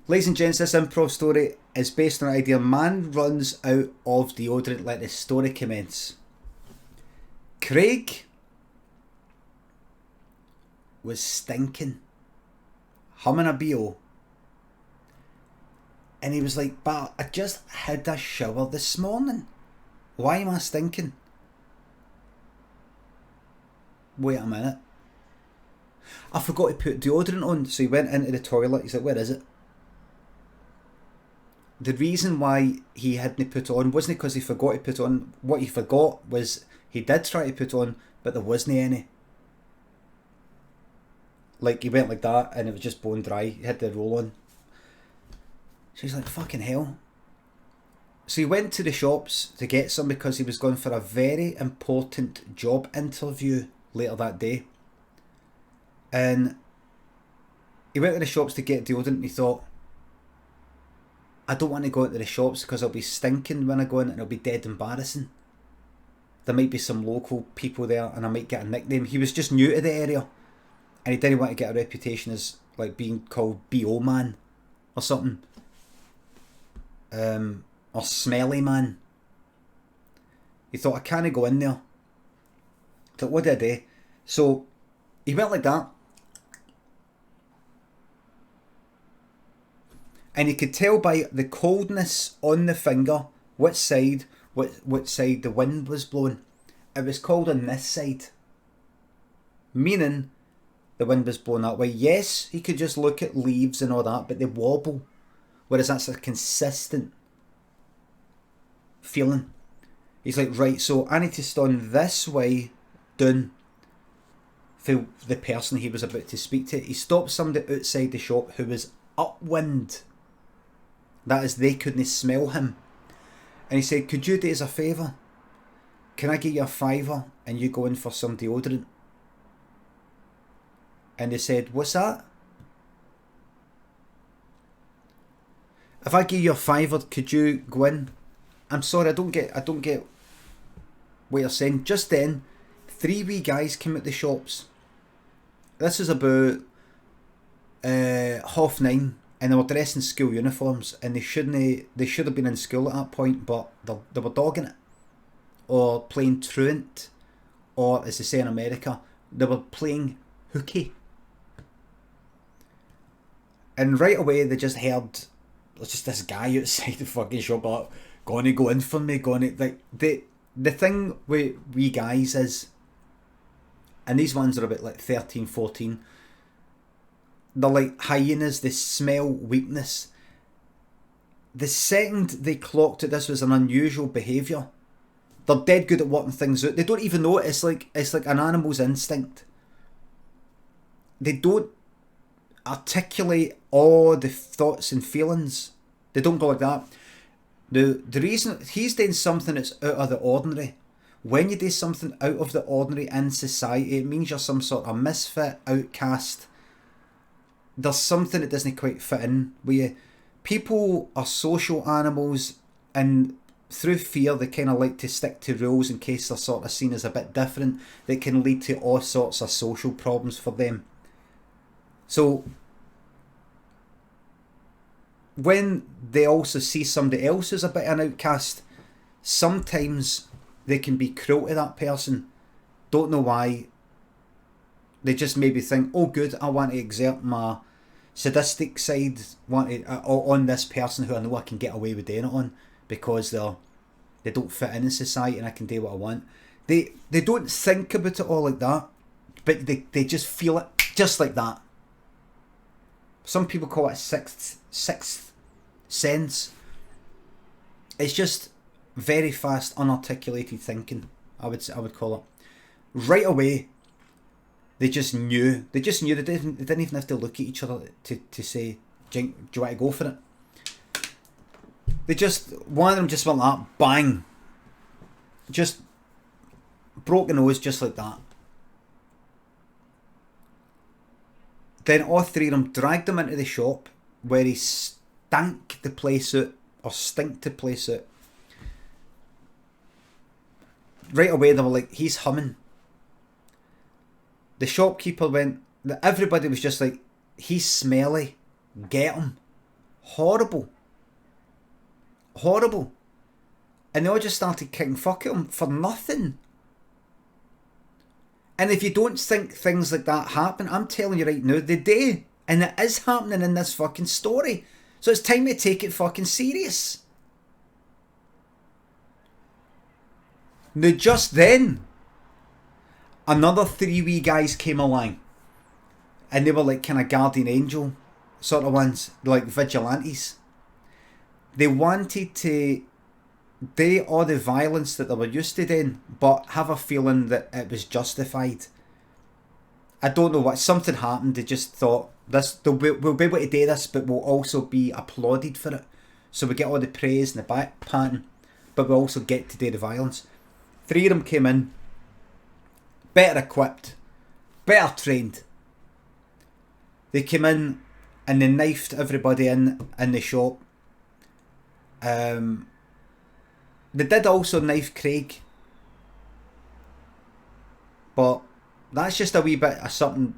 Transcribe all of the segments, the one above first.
Ladies and gents, this improv story is based on an idea. Man runs out of deodorant. Let the story commence. Craig was stinking, humming a BO, and he was like, but I just had a shower this morning. Why am I stinking? Wait a minute. I forgot to put deodorant on, so he went into the toilet. He's like, where is it? The reason why he hadn't put it on wasn't because he forgot to put it on. What he forgot was he did try to put it on, but there wasn't any. Like, he went like that and it was just bone dry. He had the roll on. So he's like, fucking hell. So he went to the shops to get some because he was going for a very important job interview later that day. And he went to the shops to get deodorant and he thought, I don't want to go into the shops because I'll be stinking when I go in and it'll be dead embarrassing. There might be some local people there and I might get a nickname. He was just new to the area and he didn't want to get a reputation as like being called BO man or something. Or smelly man. He thought, I can't go in there. So what did I do? So he went like that. And you could tell by the coldness on the finger which side the wind was blowing. It was cold on this side. Meaning the wind was blowing that way. Yes, he could just look at leaves and all that, but they wobble. Whereas that's a consistent feeling. He's like, right, so I need to stand this way down for the person he was about to speak to. He stopped somebody outside the shop who was upwind. That is, they couldn't smell him. And he said, could you do us a favour? Can I give you a £5 and you go in for some deodorant? And they said, what's that? If I give you a £5, could you go in? I'm sorry, I don't get what you're saying. Just then, 3 wee guys came out the shops. This was about 9:30. And they were dressed in school uniforms, and they should have been in school at that point, but they were dogging it, or playing truant, or as they say in America, they were playing hooky. And right away they just heard there's just this guy outside the fucking shop up, gonna go in for me, like the thing with we guys is, and these ones are about like 13, 14. They're like hyenas, they smell weakness. The second they clocked that this was an unusual behaviour, they're dead good at working things out. They don't even know it. It's like an animal's instinct. They don't articulate all the thoughts and feelings. They don't go like that. The reason he's doing something that's out of the ordinary. When you do something out of the ordinary in society, it means you're some sort of misfit, outcast. There's something that doesn't quite fit in with you. People are social animals, and through fear they kind of like to stick to rules in case they're sort of seen as a bit different. That can lead to all sorts of social problems for them. So when they also see somebody else as a bit of an outcast, sometimes they can be cruel to that person. Don't know why. They just maybe think, oh good, I want to exert my sadistic side on this person who I know I can get away with doing it on because they don't fit in society and I can do what I want. They don't think about it all like that, but they just feel it just like that. Some people call it sixth sense. It's just very fast, unarticulated thinking, I would call it. Right away, They just knew. They didn't even have to look at each other to say, do you want to go for it? One of them just went like that, bang. Just broke the nose just like that. Then all three of them dragged him into the shop where he stank the place out, or stinked the place out. Right away they were like, he's humming. The shopkeeper went, everybody was just like, he's smelly, get him. Horrible. Horrible. And they all just started kicking fuck at him for nothing. And if you don't think things like that happen, I'm telling you right now, they do. And it is happening in this fucking story. So it's time to take it fucking serious. Now just then, another 3 wee guys came along. And they were like kind of guardian angel sort of ones, like vigilantes. They wanted to do all the violence that they were used to doing, but have a feeling that it was justified. I don't know what, something happened. They just thought, we'll be able to do this, but we'll also be applauded for it. So we get all the praise and the back patting, but we also get to do the violence. 3 of them came in, better equipped, better trained. They came in and they knifed everybody in the shop. They did also knife Craig, but that's just a wee bit of something.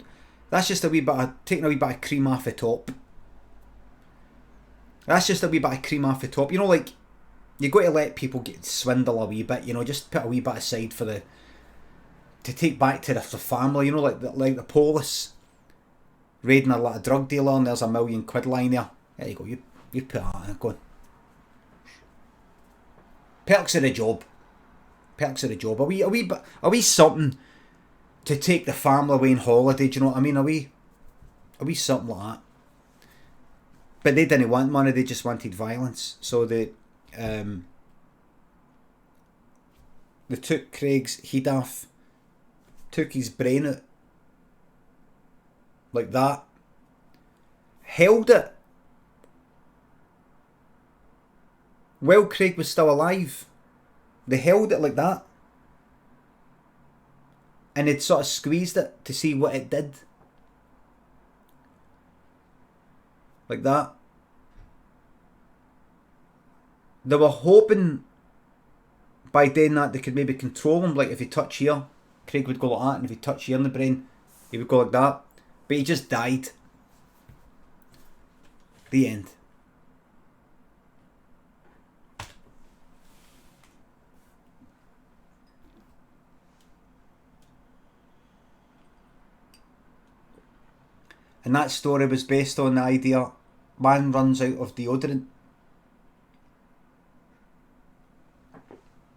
That's just a wee bit of taking a wee bit of cream off the top. That's just a wee bit of cream off the top. You know, like, you got to let people get swindle a wee bit. You know, just put a wee bit aside for to take back to the family. You know, like the police raiding a lot of drug dealer and there's £1 million lying there. There you go. You put that in. Go on. Perks of the job. Perks of the job. Are we something to take the family away on holiday? Do you know what I mean? Are we something like that? But they didn't want money. They just wanted violence. So they took Craig's head off, took his brain out, like that, held it while Craig was still alive. They held it like that, and they'd sort of squeezed it to see what it did, like that. They were hoping by doing that they could maybe control him. Like if he touch here, Craig would go like that, and if he touched here in the brain, he would go like that. But he just died. The end. And that story was based on the idea, man runs out of deodorant.